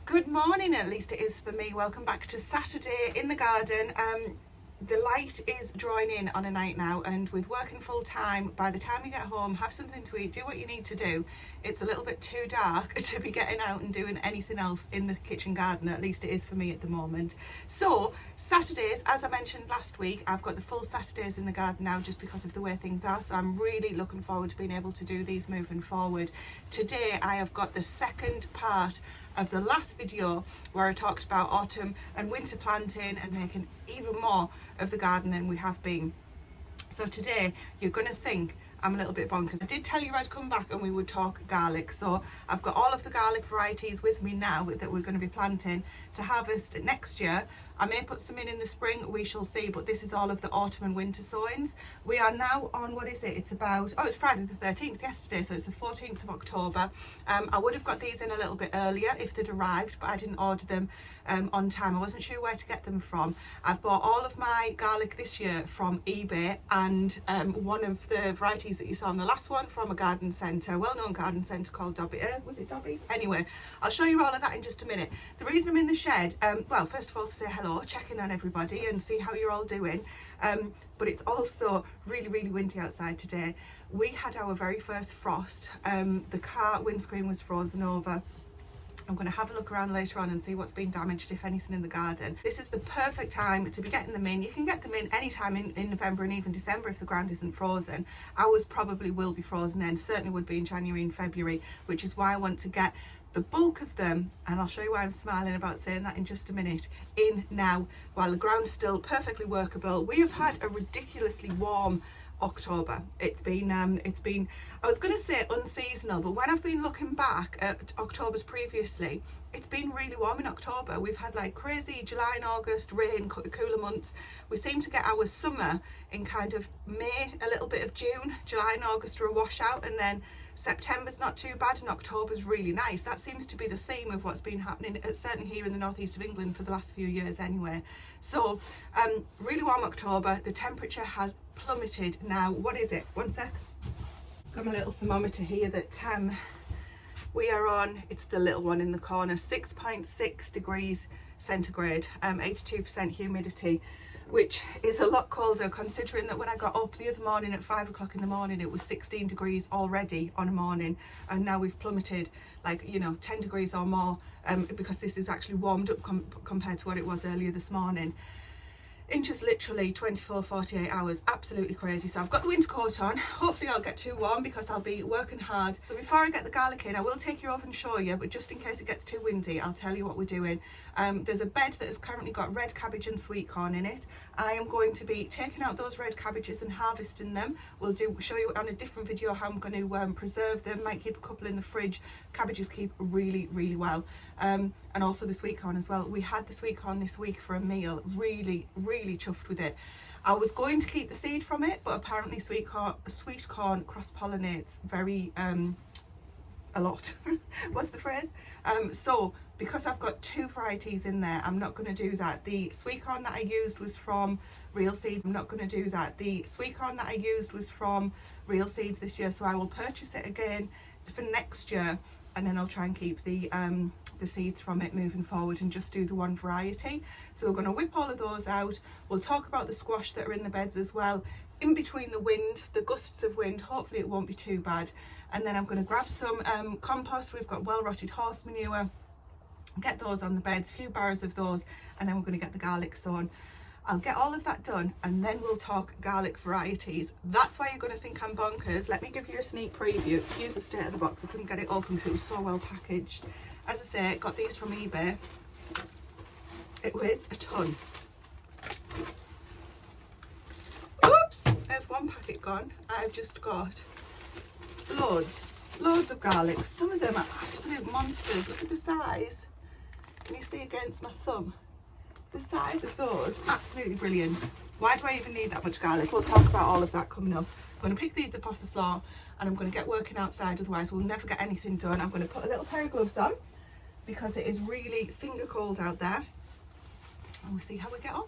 Good morning, at least it is for me. Welcome back to Saturday in the garden. The light is drawing in on a night now, and with working full time, by the time you get home, have something to eat, do what you need to do, it's a little bit too dark to be getting out and doing anything else in the kitchen garden. At least it is for me at the moment. So Saturdays, as I mentioned last week, I've got the full Saturdays in the garden now just because of the way things are, so I'm really looking forward to being able to do these moving forward. Today I have got the second part of the last video where I talked about autumn and winter planting and making even more of the garden than we have been. So today you're going to think I'm a little bit bonkers. I did tell you I'd come back and we would talk garlic, so I've got all of the garlic varieties with me now that we're going to be planting to harvest next year. I may put some in the spring, we shall see, but this is all of the autumn and winter sowings. We are now on, what is it? It's about, it's Friday the 13th yesterday, so it's the 14th of October. I would have got these in a little bit earlier if they'd arrived, but I didn't order them on time. I wasn't sure where to get them from. I've bought all of my garlic this year from eBay, and one of the varieties that you saw in the last one from a garden centre, well-known garden centre called Dobby. Was it Dobby's? Anyway, I'll show you all of that in just a minute. The reason I'm in the shed, well, first of all to say hello, check in on everybody and see how you're all doing. But it's also really, really windy outside today. We had our very first frost. The car windscreen was frozen over. I'm going to have a look around later on and see what's been damaged, if anything, in the garden. This is the perfect time to be getting them in. You can get them in any time in November and even December if the ground isn't frozen. Ours probably will be frozen then, certainly would be in January and February, which is why I want to get the bulk of them, and I'll show you why I'm smiling about saying that in just a minute, in now while the ground's still perfectly workable. We have had a ridiculously warm October. It's been I was going to say unseasonal, but when I've been looking back at Octobers previously, it's been really warm in October. We've had like crazy July and August rain, cooler months. We seem to get our summer in kind of May, a little bit of June. July and August are a washout, and then September's not too bad and October's really nice. That seems to be the theme of what's been happening, certainly here in the northeast of England for the last few years anyway. So really warm October. The temperature has plummeted now. What is it? One sec. Got my little thermometer here that we are on, it's the little one in the corner, 6.6 degrees centigrade, 82% humidity, which is a lot colder considering that when I got up the other morning at 5 o'clock in the morning it was 16 degrees already on a morning, and now we've plummeted like 10 degrees or more because this is actually warmed up compared to what it was earlier this morning. In just literally 24-48 hours. Absolutely crazy. So I've got the winter coat on. Hopefully I'll get too warm because I'll be working hard. So before I get the garlic in, I will take you over and show you, but just in case it gets too windy, I'll tell you what we're doing. There's a bed that has currently got red cabbage and sweet corn in it. I am going to be taking out those red cabbages and harvesting them. We'll show you on a different video how I'm going to preserve them. Might keep a couple in the fridge. Cabbages keep really, really well. And also the sweet corn as well. We had the sweet corn this week for a meal. Really, really chuffed with it. I was going to keep the seed from it, but apparently sweet corn cross-pollinates very a lot. What's the phrase? So because I've got two varieties in there, I'm not going to do that. The sweet corn that I used was from real seeds. I'm not going to do that. The sweet corn that I used was from real seeds this year, so I will purchase it again for next year, and then I'll try and keep the seeds from it moving forward and just do the one variety. So we're going to whip all of those out. We'll talk about the squash that are in the beds as well, in between the wind, the gusts of wind. Hopefully it won't be too bad. And then I'm going to grab some compost. We've got well rotted horse manure, get those on the beds, a few barrows of those, and then we're going to get the garlic sown. I'll get all of that done and then we'll talk garlic varieties. That's why you're going to think I'm bonkers. Let me give you a sneak preview. Excuse the state of the box, I couldn't get it open because it was so well packaged. As I say, got these from eBay. It weighs a ton. Oops, there's one packet gone. I've just got loads of garlic. Some of them are absolute monsters. Look at the size. Can you see against my thumb? The size of those, absolutely brilliant. Why do I even need that much garlic? We'll talk about all of that coming up. I'm going to pick these up off the floor and I'm going to get working outside, otherwise we'll never get anything done. I'm going to put a little pair of gloves on because it is really finger cold out there, and we'll see how we get on.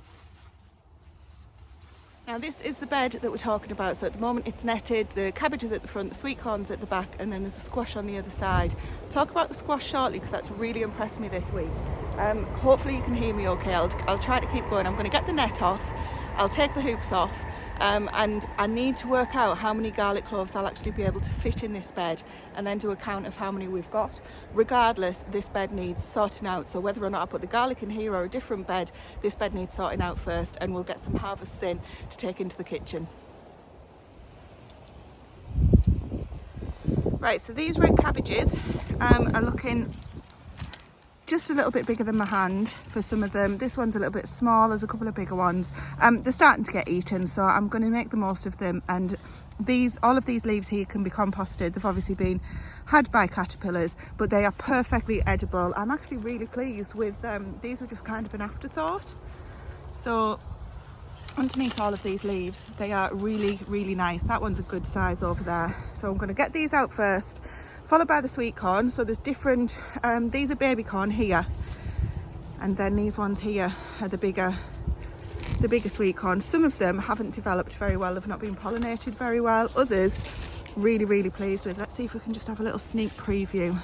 Now this is the bed that we're talking about. So at the moment it's netted, the cabbage is at the front, the sweet corn's at the back, and then there's a squash on the other side. Talk about the squash shortly because that's really impressed me this week. Hopefully you can hear me okay. I'll try to keep going. I'm going to get the net off, I'll take the hoops off, and I need to work out how many garlic cloves I'll actually be able to fit in this bed, and then do a count of how many we've got. Regardless, this bed needs sorting out, so whether or not I put the garlic in here or a different bed, this bed needs sorting out first, and we'll get some harvests in to take into the kitchen. Right, so these red cabbages are looking just a little bit bigger than my hand for some of them. This one's a little bit small, there's a couple of bigger ones. They're starting to get eaten, so I'm going to make the most of them. And all of these leaves here can be composted. They've obviously been had by caterpillars, but they are perfectly edible. I'm actually really pleased with these were just kind of an afterthought. So underneath all of these leaves, they are really, really nice. That one's a good size over there. So I'm going to get these out first, followed by the sweet corn. So there's different, these are baby corn here, and then these ones here are the bigger sweet corn. Some of them haven't developed very well, they've not been pollinated very well. Others, really, really pleased with. Let's see if we can just have a little sneak preview.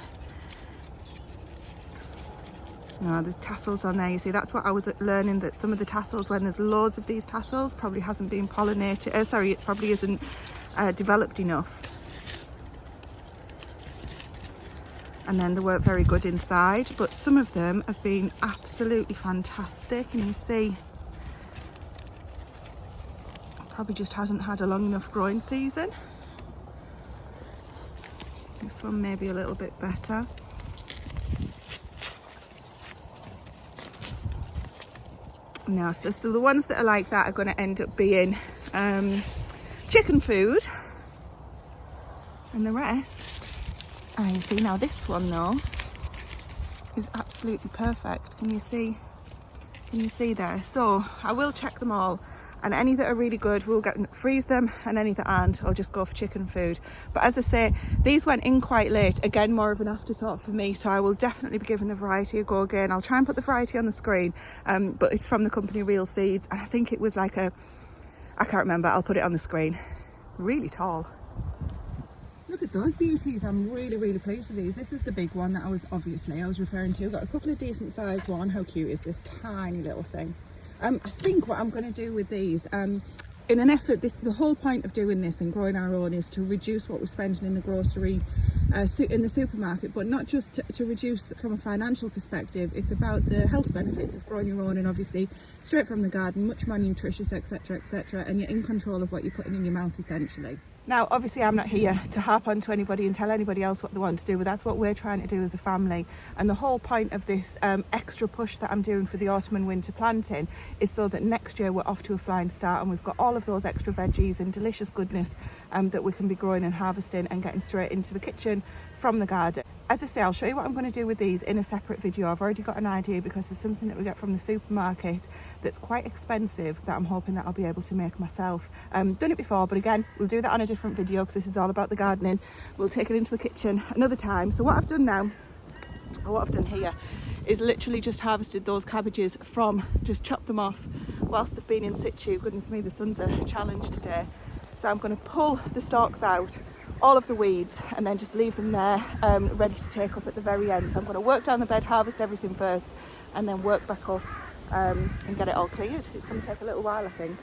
No, there's tassels on there, you see. That's what I was learning, that some of the tassels, when there's loads of these tassels, probably hasn't been pollinated, it probably isn't developed enough. And then they weren't very good inside, but some of them have been absolutely fantastic. And you see, probably just hasn't had a long enough growing season. This one may be a little bit better. No, so the ones that are like that are going to end up being chicken food, and the rest, you see. Now this one though is absolutely perfect. Can you see there? So I will check them all, and any that are really good we'll freeze them, and any that aren't I'll just go for chicken food. But as I say, these went in quite late, again more of an afterthought for me, so I will definitely be giving the variety a go again. I'll try and put the variety on the screen, but it's from the company Real Seeds, and I think it was like I can't remember. I'll put it on the screen. Really tall. Look at those beauties. I'm really, really pleased with these. This is the big one that I was referring to. Got a couple of decent sized one. How cute is this tiny little thing? I think what I'm going to do with these, in an effort, the whole point of doing this and growing our own is to reduce what we're spending in the grocery, in the supermarket, but not just to reduce from a financial perspective. It's about the health benefits of growing your own, and obviously straight from the garden, much more nutritious, etc., etc., and you're in control of what you're putting in your mouth essentially. Now, obviously, I'm not here to harp on to anybody and tell anybody else what they want to do, but that's what we're trying to do as a family. And the whole point of this extra push that I'm doing for the autumn and winter planting is so that next year we're off to a flying start, and we've got all of those extra veggies and delicious goodness that we can be growing and harvesting and getting straight into the kitchen from the garden. As I say, I'll show you what I'm going to do with these in a separate video. I've already got an idea, because there's something that we get from the supermarket that's quite expensive that I'm hoping that I'll be able to make myself. Done it before, but again, we'll do that on a different video because this is all about the gardening. We'll take it into the kitchen another time. So what I've done now, or what I've done here, is literally just harvested those cabbages just chopped them off whilst they've been in situ. Goodness me, the sun's a challenge today. So I'm going to pull the stalks out, all of the weeds, and then just leave them there ready to take up at the very end. So I'm going to work down the bed, harvest everything first, and then work back up and get it all cleared. It's going to take a little while, I think.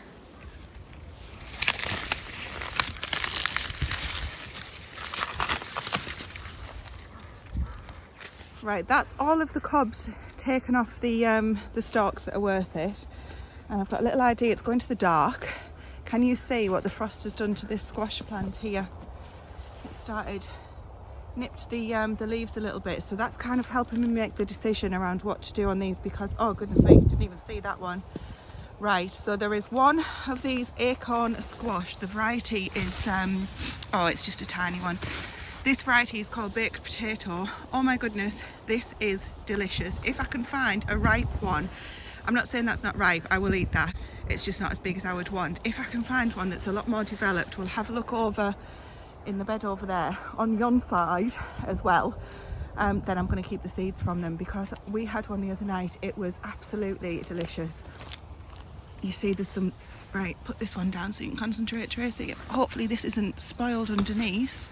Right, that's all of the cobs taken off the stalks that are worth it, and I've got a little idea. It's going to the dark. Can you see what the frost has done to this squash plant here? Nipped the leaves a little bit, so that's kind of helping me make the decision around what to do on these, because oh goodness me, didn't even see that one. Right, so there is one of these acorn squash. The variety is it's just a tiny one. This variety is called baked potato. Oh my goodness, this is delicious. If I can find a ripe one, I'm not saying that's not ripe, I will eat that, it's just not as big as I would want. If I can find one that's a lot more developed, we'll have a look over in the bed over there on yon side as well. Then I'm going to keep the seeds from them, because we had one the other night. It was absolutely delicious. you see there's some, right, put this one down so you can concentrate, Tracy. Hopefully this isn't spoiled underneath.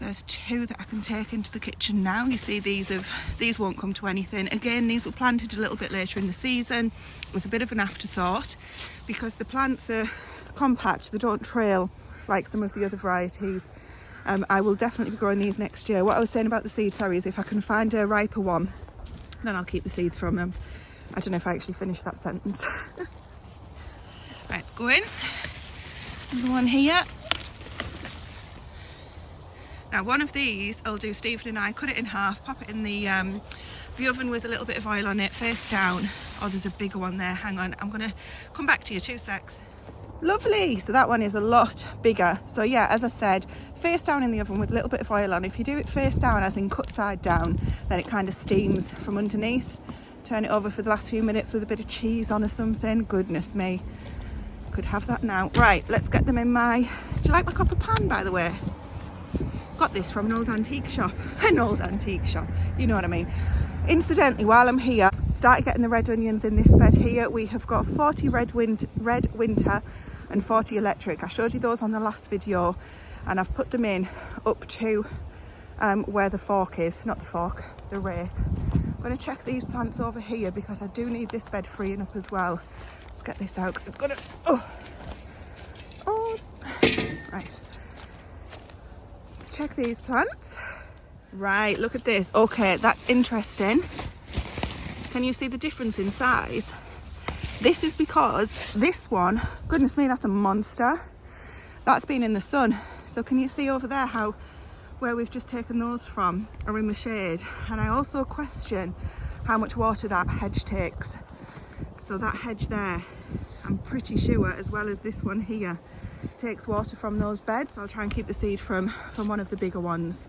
There's 2 that I can take into the kitchen now. You see these won't come to anything. Again, these were planted a little bit later in the season. It was a bit of an afterthought because the plants are compact, they don't trail like some of the other varieties. I will definitely be growing these next year. What I was saying about the seeds, sorry, is if I can find a riper one, then I'll keep the seeds from them. I don't know if I actually finished that sentence. Right, it's going. Another one here. Now one of these I'll do, Stephen and I cut it in half, pop it in the oven with a little bit of oil on it, face down. Oh, there's a bigger one there, hang on, I'm gonna come back to you, 2 secs. Lovely, so that one is a lot bigger. So yeah, as I said, face down in the oven with a little bit of oil on. If you do it face down, as in cut side down, then it kind of steams from underneath. Turn it over for the last few minutes with a bit of cheese on or something. Goodness me, could have that now. Right, let's get them in my, do you like my copper pan, by the way? Got this from an old antique shop. An old antique shop, you know what I mean. Incidentally, while I'm here, started getting the red onions in this bed here. We have got 40 red winter and 40 electric. I showed you those on the last video, and I've put them in up to where the fork is, not the fork, the rake. I'm going to check these plants over here because I do need this bed freeing up as well. Let's get this out because it's going to, right. Check these plants. Right, look at this. Okay, that's interesting. Can you see the difference in size? This is because this one, goodness me, that's a monster. That's been in the sun. So can you see over there how where we've just taken those from are in the shade? And I also question how much water that hedge takes. So that hedge there, I'm pretty sure, as well as this one here, takes water from those beds. I'll try and keep the seed from one of the bigger ones.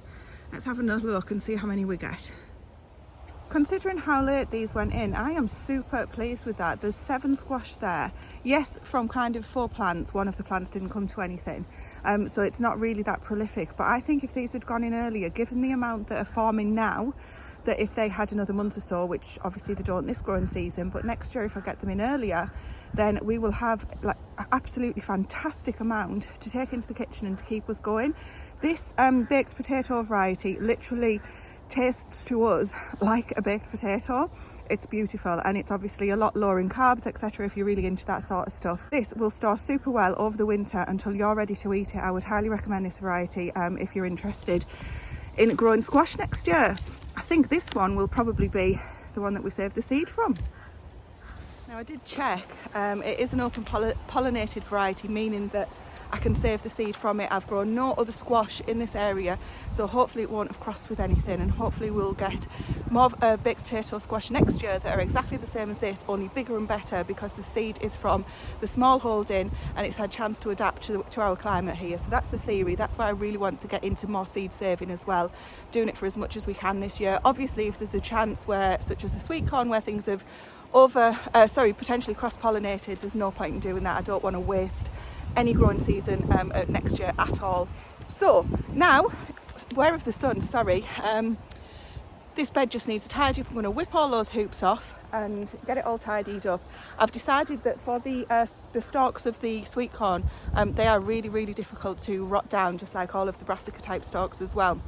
Let's have another look and see how many we get. Considering how late these went in, I am super pleased with that. There's 7 squash there. Yes, from kind of 4 plants, one of the plants didn't come to anything. So it's not really that prolific, but I think if these had gone in earlier, given the amount that are forming now, that if they had another month or so, which obviously they don't this growing season, but next year if I get them in earlier, then we will have like an absolutely fantastic amount to take into the kitchen and to keep us going. This baked potato variety literally tastes to us like a baked potato. It's beautiful, and it's obviously a lot lower in carbs, etc., if you're really into that sort of stuff. This will store super well over the winter until you're ready to eat it. I would highly recommend this variety if you're interested in growing squash next year. I think this one will probably be the one that we save the seed from. Now I did check, it is an open pollinated variety, meaning that I can save the seed from it. I've grown no other squash in this area, so hopefully it won't have crossed with anything, and hopefully we'll get more baked potato squash next year that are exactly the same as this, only bigger and better, because the seed is from the small holding and it's had a chance to adapt to our climate here. So that's the theory. That's why I really want to get into more seed saving as well, doing it for as much as we can this year. Obviously, if there's a chance where, such as the sweet corn, where things have potentially cross-pollinated, there's no point in doing that. I don't want to waste any growing season next year at all. So now, beware of the sun, this bed just needs a tidy up. I'm going to whip all those hoops off and get it all tidied up. I've decided that for the stalks of the sweet corn, they are really, really difficult to rot down, just like all of the brassica type stalks as well.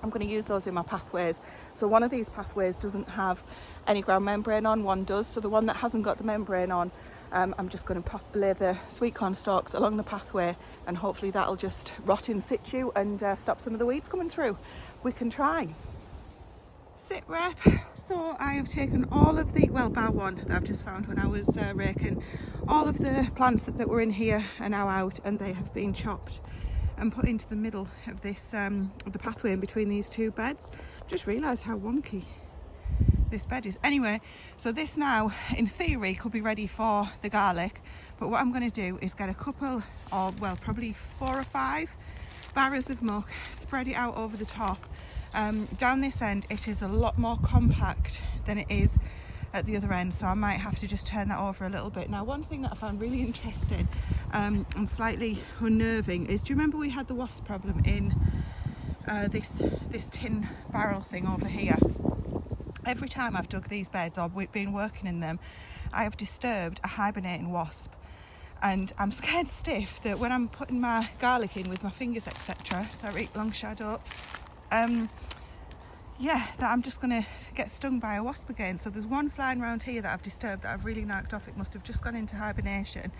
I'm going to use those in my pathways. So one of these pathways doesn't have any ground membrane on, one does. So the one that hasn't got the membrane on, I'm just going to lay the sweet corn stalks along the pathway, and hopefully that'll just rot in situ and stop some of the weeds coming through. We can try. Sit rep. So I have taken all of the, well, bar one that I've just found when I was raking, all of the plants that were in here are now out, and they have been chopped and put into the middle of this the pathway in between these 2 beds. Just realised how wonky this bed is. Anyway, so this now in theory could be ready for the garlic, but what I'm going to do is get a couple of, well, probably 4 or 5 barrows of muck, spread it out over the top. Down this end it is a lot more compact than it is at the other end, so I might have to just turn that over a little bit. Now, one thing that I found really interesting and slightly unnerving is, do you remember we had the wasp problem in this tin barrel thing over here? Every time I've dug these beds or we've been working in them, I have disturbed a hibernating wasp, and I'm scared stiff that when I'm putting my garlic in with my fingers, etc., sorry, long shadow, yeah, that I'm just gonna get stung by a wasp again. So there's one flying around here that I've disturbed that I've really knocked off. It must have just gone into hibernation,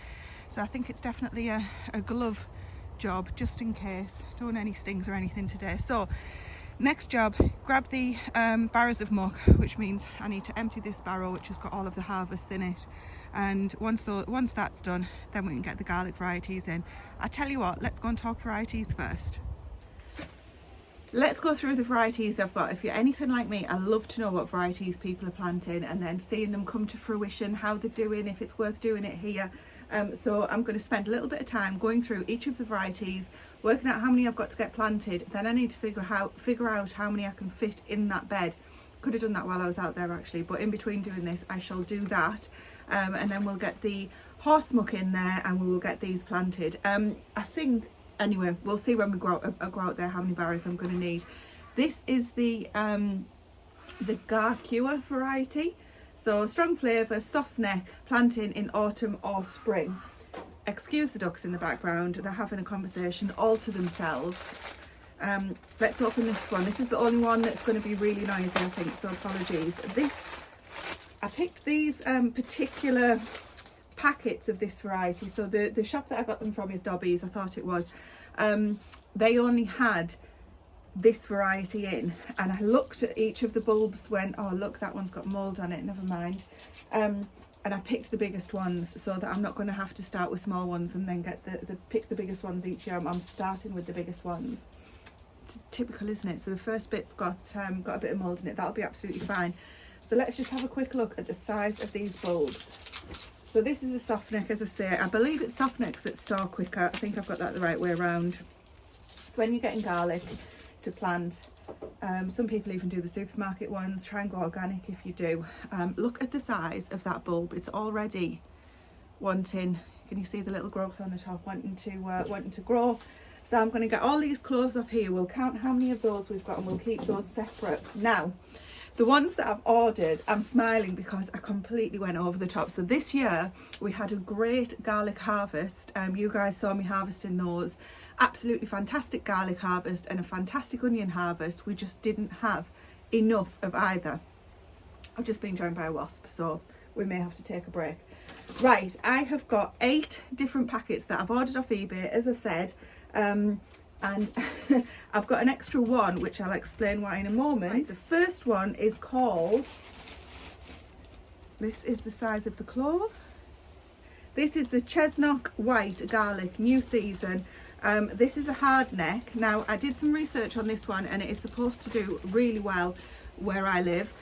so I think it's definitely a glove job, just in case. Don't want any stings or anything today. So next job, grab the barrows of muck, which means I need to empty this barrow which has got all of the harvests in it, and once that's done, then we can get the garlic varieties in. I tell you what, let's go and talk varieties first. Let's go through the varieties I've got. If you're anything like me, I love to know what varieties people are planting and then seeing them come to fruition, how they're doing, if it's worth doing it here. So I'm going to spend a little bit of time going through each of the varieties, working out how many I've got to get planted. Then I need to figure out how many I can fit in that bed. Could have done that while I was out there actually, but in between doing this I shall do that, and then we'll get the horse muck in there and we will get these planted. I think anyway, we'll see when we go out there how many barrows I'm going to need. This is the Garcua variety. So strong flavour, soft neck, planting in autumn or spring. Excuse the ducks in the background, they're having a conversation all to themselves. Let's open this one. This is the only one that's going to be really noisy, I think, so apologies. I picked these particular packets of this variety. So the shop that I got them from is Dobby's, I thought it was. They only had this variety in, and I looked at each of the bulbs, went, oh look, that one's got mould on it, never mind, and I picked the biggest ones so that I'm not going to have to start with small ones and then get pick the biggest ones each year. I'm starting with the biggest ones. It's typical, isn't it? So the first bit's got a bit of mould in it. That'll be absolutely fine. So let's just have a quick look at the size of these bulbs. So this is a soft neck, as I say. I believe it's soft necks that store quicker. I think I've got that the right way around. So when you're getting garlic to plant, some people even do the supermarket ones. Try and go organic if you do. Look at the size of that bulb. It's already wanting, can you see the little growth on the top, wanting to grow. So I'm going to get all these cloves off here. We'll count how many of those we've got and we'll keep those separate. Now the ones that I've ordered, I'm smiling because I completely went over the top. So this year we had a great garlic harvest. You guys saw me harvesting those. Absolutely fantastic garlic harvest and a fantastic onion harvest. We just didn't have enough of either. I've just been joined by a wasp, so we may have to take a break. Right, I have got 8 different packets that I've ordered off eBay, as I said, and I've got an extra one which I'll explain why in a moment. Right, the first one is called, this is the size of the clove. This is the Chesnock White Garlic, new season. This is a hard neck. Now I did some research on this one and it is supposed to do really well where I live.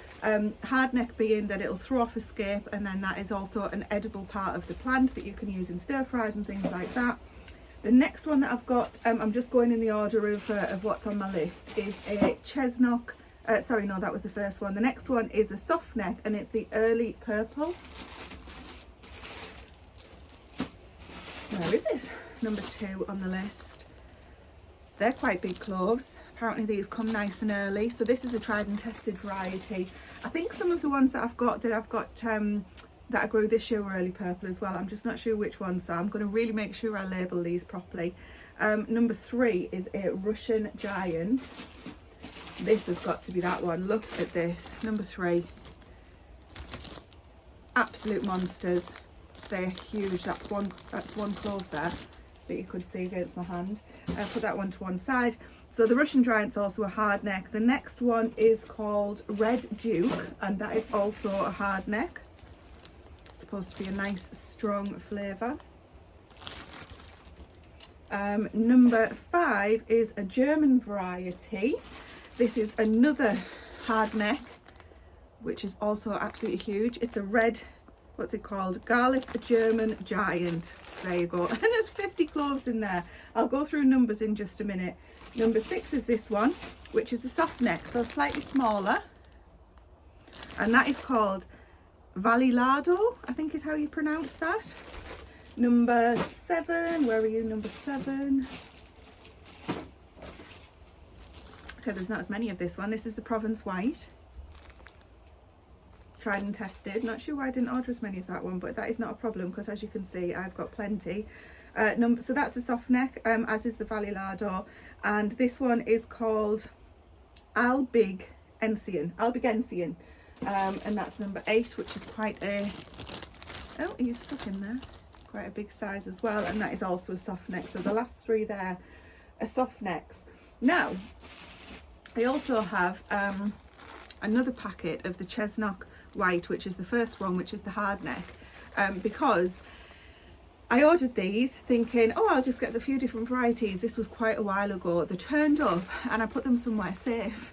Hard neck being that it'll throw off a scape, and then that is also an edible part of the plant that you can use in stir fries and things like that. The next one that I've got, I'm just going in the order of what's on my list, is a Chesnock, sorry no, that was the first one. The next one is a soft neck and it's the early purple. Where is it? Number 2 on the list. They're quite big cloves. Apparently these come nice and early. So this is a tried and tested variety. I think some of the ones that I've got that I grew this year were early purple as well. I'm just not sure which ones, so I'm going to really make sure I label these properly. Number 3 is a Russian Giant. This has got to be that one. Look at this. Number 3. Absolute monsters. They're huge. That's one clove there that you could see against my hand. Put that one to one side. So the Russian Giant's also a hard neck. The next one is called Red Duke, and that is also a hard neck. It's supposed to be a nice strong flavour. Number 5 is a German variety. This is another hard neck, which is also absolutely huge. It's a red, what's it called? Garlic German Giant. There you go. And there's 50 cloves in there. I'll go through numbers in just a minute. Number 6 is this one, which is the soft neck, so slightly smaller. And that is called Valilado, I think is how you pronounce that. Number 7, where are you? Number 7. Okay, there's not as many of this one. This is the Provence White. tried and tested. Not sure why I didn't order as many of that one, but that is not a problem because as you can see I've got plenty. So that's the soft neck, as is the Valley Lardo, and this one is called Albigensian, and that's number 8, which is quite a, oh, you're stuck in there, quite a big size as well, and that is also a soft neck. So the last 3 there are soft necks. Now I also have another packet of the Chesnock White, which is the first one, which is the hard neck, because I ordered these thinking, oh, I'll just get a few different varieties. This was quite a while ago. They turned up and I put them somewhere safe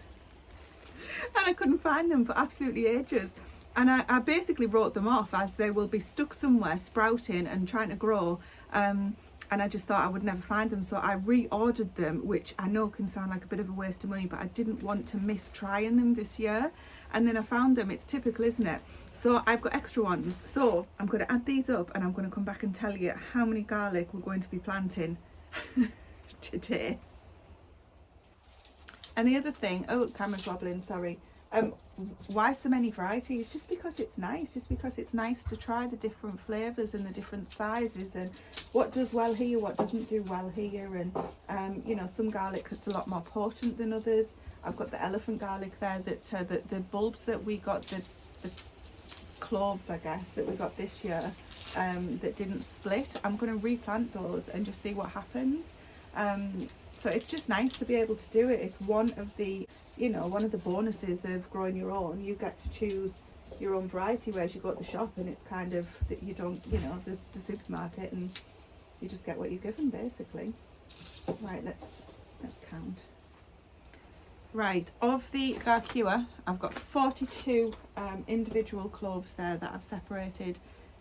and I couldn't find them for absolutely ages. And I basically wrote them off as they will be stuck somewhere sprouting and trying to grow. And I just thought I would never find them. So I reordered them, which I know can sound like a bit of a waste of money, but I didn't want to miss trying them this year. And then I found them. It's typical, isn't it? So I've got extra ones. So I'm going to add these up and I'm going to come back and tell you how many garlic we're going to be planting today. And the other thing, oh, camera's wobbling, sorry. Why so many varieties? Just because it's nice. Just because it's nice to try the different flavours and the different sizes and what does well here, what doesn't do well here. And you know, some garlic is a lot more potent than others. I've got the elephant garlic there that the bulbs that we got, the cloves, I guess, that we got this year, that didn't split. I'm going to replant those and just see what happens. So it's just nice to be able to do it. It's one of the, you know, one of the bonuses of growing your own. You get to choose your own variety, whereas you go to the shop and it's kind of that you don't, you know, the supermarket, and you just get what you're given basically. Right, let's count. Right, of the Garcua, I've got 42 individual cloves there that I've separated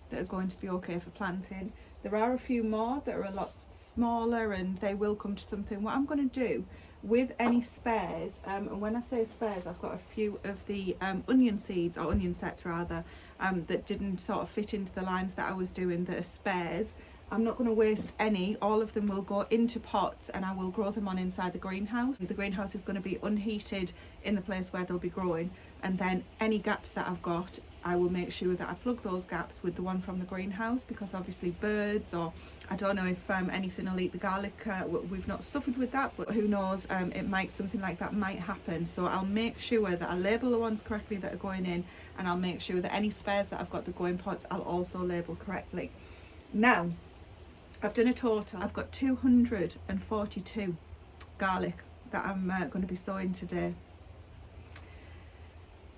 that are going to be okay for planting. There are a few more that are a lot smaller and they will come to something. What I'm going to do with any spares, and when I say spares, I've got a few of the onion seeds, or onion sets rather, that didn't sort of fit into the lines that I was doing, that are spares. I'm not going to waste any. All of them will go into pots and I will grow them on inside the greenhouse. The greenhouse is going to be unheated in the place where they'll be growing, and then any gaps that I've got, I will make sure that I plug those gaps with the one from the greenhouse, because obviously birds, or I don't know if anything will eat the garlic. We've not suffered with that, but who knows, something like that might happen. So I'll make sure that I label the ones correctly that are going in, and I'll make sure that any spares that I've got that go in pots, I'll also label correctly. Now, I've done a total. I've got 242 garlic that I'm going to be sowing today.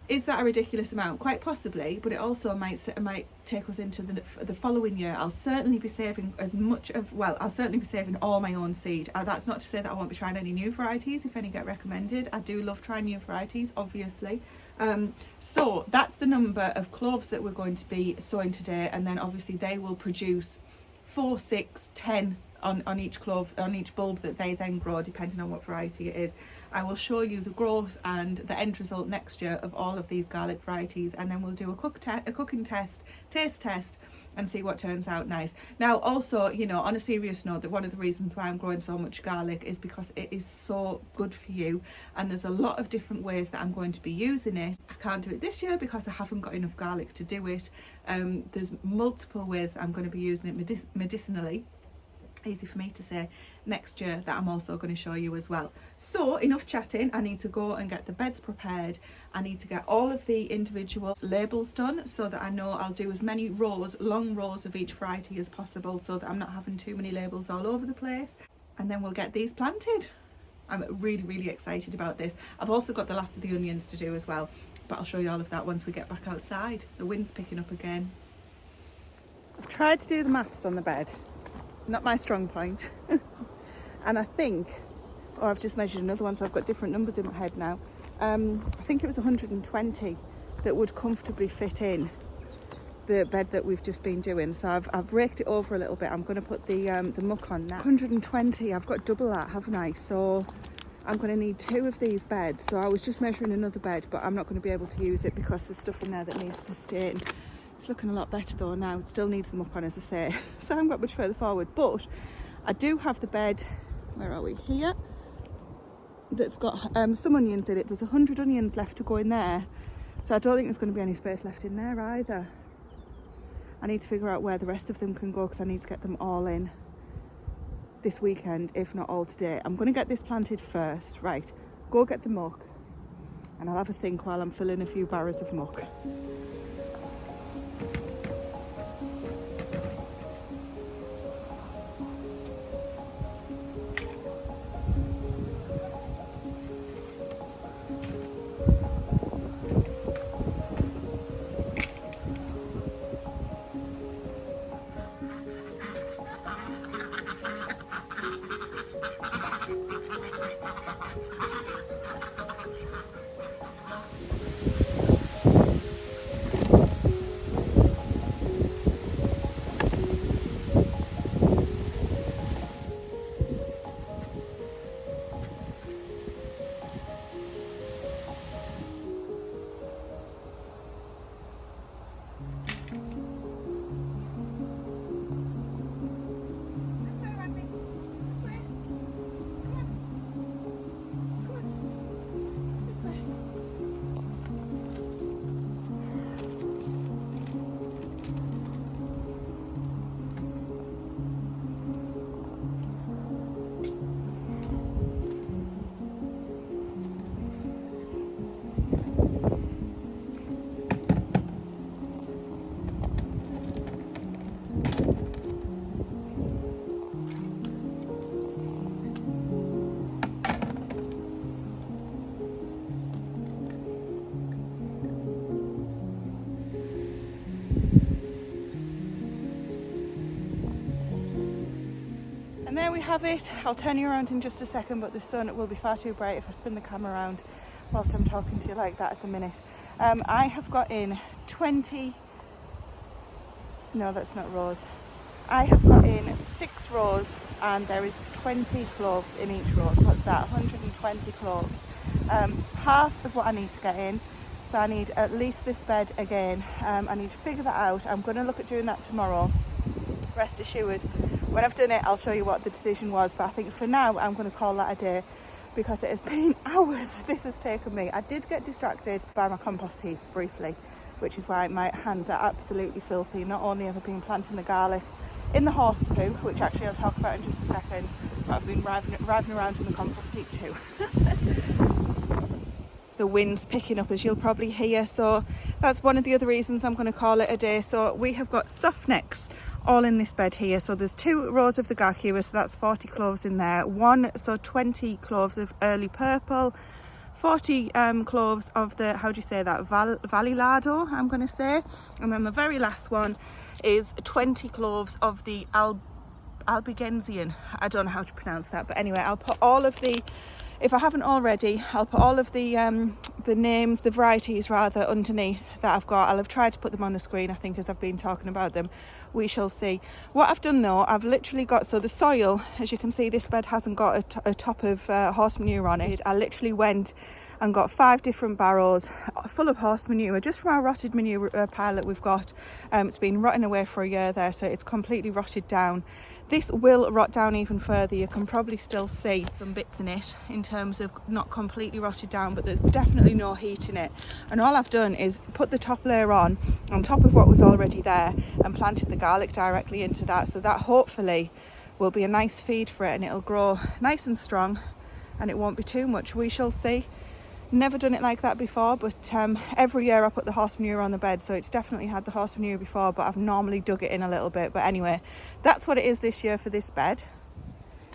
Is that a ridiculous amount? Quite possibly, but it also might take us into the following year. I'll certainly be saving as much of, well, I'll certainly be saving all my own seed. That's not to say that I won't be trying any new varieties if any get recommended. I do love trying new varieties, obviously. So that's the number of cloves that we're going to be sowing today, and then obviously they will produce 4, 6, 10 on each clove, on each bulb that they then grow, depending on what variety it is. I will show you the growth and the end result next year of all of these garlic varieties, and then we'll do a cooking test, taste test, and see what turns out nice. Now also, you know, on a serious note, that one of the reasons why I'm growing so much garlic is because it is so good for you, and there's a lot of different ways that I'm going to be using it. I can't do it this year because I haven't got enough garlic to do it. There's multiple ways that I'm going to be using it medicinally, easy for me to say, next year, that I'm also going to show you as well. So enough chatting. I need to go and get the beds prepared. I need to get all of the individual labels done so that I know I'll do as many rows, long rows of each variety as possible, so that I'm not having too many labels all over the place. And then we'll get these planted. I'm really excited about this. I've also got the last of the onions to do as well, but I'll show you all of that once we get back outside. The wind's picking up again. I've tried to do the maths on the bed. Not my strong point. And I think, oh, I've just measured another one, so I've got different numbers in my head now. I think it was 120 that would comfortably fit in the bed that we've just been doing. So I've raked it over a little bit. I'm going to put the muck on now. 120, I've got double that, haven't I? So I'm going to need 2 of these beds. So I was just measuring another bed, but I'm not going to be able to use it because there's stuff in there that needs to stay in. It's looking a lot better though now. It still needs the muck on, as I say, so I haven't got much further forward, but I do have the bed, where are we, here, that's got some onions in it. There's 100 onions left to go in there, So I don't think there's going to be any space left in there either. I need to figure out where the rest of them can go because I need to get them all in this weekend, if not all today. I'm going to get this planted first. Right, go get the muck and I'll have a think while I'm filling a few barrows of muck. And there we have it. I'll turn you around in just a second, but the sun will be far too bright if I spin the camera around whilst I'm talking to you like that at the minute. I have got in 20, no that's not rows, I have got in 6 rows and there is 20 cloves in each row, so what's that, 120 cloves. Half of what I need to get in, so I need at least this bed again. I need to figure that out. I'm going to look at doing that tomorrow, rest assured. When I've done it, I'll show you what the decision was, but I think for now I'm going to call that a day because it has been hours this has taken me. I did get distracted by my compost heap briefly, which is why my hands are absolutely filthy. Not only have I been planting the garlic in the horse poo, which actually I'll talk about in just a second, but I've been driving around in the compost heap too. The wind's picking up, as you'll probably hear, so that's one of the other reasons I'm going to call it a day. So we have got soft necks all in this bed here, so there's 2 rows of the Garciua, so that's 40 cloves in there, 20 cloves of early purple, 40 cloves of the, how do you say that, Valilado, I'm going to say, and then the very last one is 20 cloves of the Albigensian. I don't know how to pronounce that, but anyway, I'll put all of the, if I haven't already, I'll put all of the names, the varieties rather, underneath that I've got. I'll have tried to put them on the screen, I think, as I've been talking about them. We shall see. What I've done though, I've literally got, so the soil, as you can see, this bed hasn't got a top of horse manure on it. I literally went and got 5 different barrows full of horse manure, just from our rotted manure pile that we've got. It's been rotting away for a year there, so it's completely rotted down. This will rot down even further. You can probably still see some bits in it in terms of not completely rotted down, but there's definitely no heat in it. And all I've done is put the top layer on top of what was already there and planted the garlic directly into that, so that hopefully will be a nice feed for it and it'll grow nice and strong and it won't be too much. We shall see. Never done it like that before, but every year I put the horse manure on the bed, so it's definitely had the horse manure before, but I've normally dug it in a little bit. But anyway, that's what it is this year for this bed.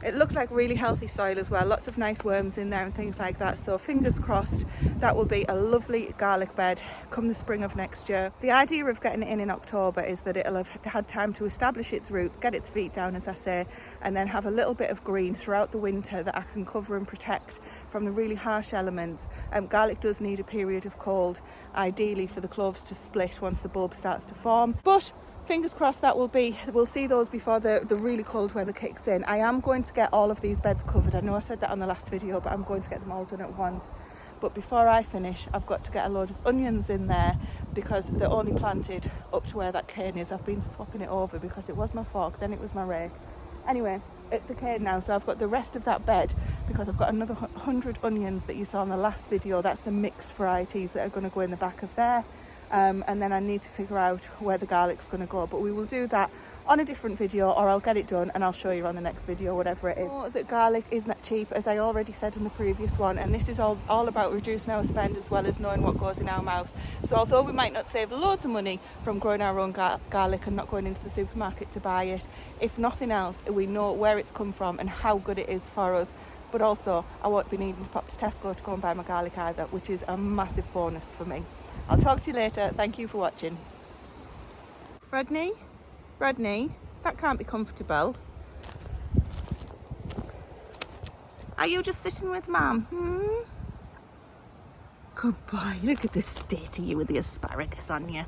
It looked like really healthy soil as well, lots of nice worms in there and things like that, so fingers crossed that will be a lovely garlic bed come the spring of next year. The idea of getting it in October is that it'll have had time to establish its roots, get its feet down as I say, and then have a little bit of green throughout the winter that I can cover and protect from the really harsh elements. Garlic does need a period of cold, ideally for the cloves to split once the bulb starts to form, but fingers crossed that we'll see those before the really cold weather kicks in. I am going to get all of these beds covered. I know I said that on the last video, but I'm going to get them all done at once. But before I finish, I've got to get a load of onions in there because they're only planted up to where that cane is. I've been swapping it over because it was my fork, then it was my rake. Anyway, it's a cane now, so I've got the rest of that bed because I've got another 100 onions that you saw in the last video, that's the mixed varieties that are going to go in the back of there. And then I need to figure out where the garlic's going to go, but we will do that on a different video, or I'll get it done and I'll show you on the next video, whatever it is. Oh, that garlic isn't cheap, as I already said in the previous one, and this is all about reducing our spend as well as knowing what goes in our mouth. So although we might not save loads of money from growing our own garlic and not going into the supermarket to buy it, if nothing else we know where it's come from and how good it is for us. But also I won't be needing to pop to Tesco to go and buy my garlic either, which is a massive bonus for me. I'll talk to you later. Thank you for watching. Rodney, that can't be comfortable. Are you just sitting with Mum? Good boy. Look at the state of you with the asparagus on you.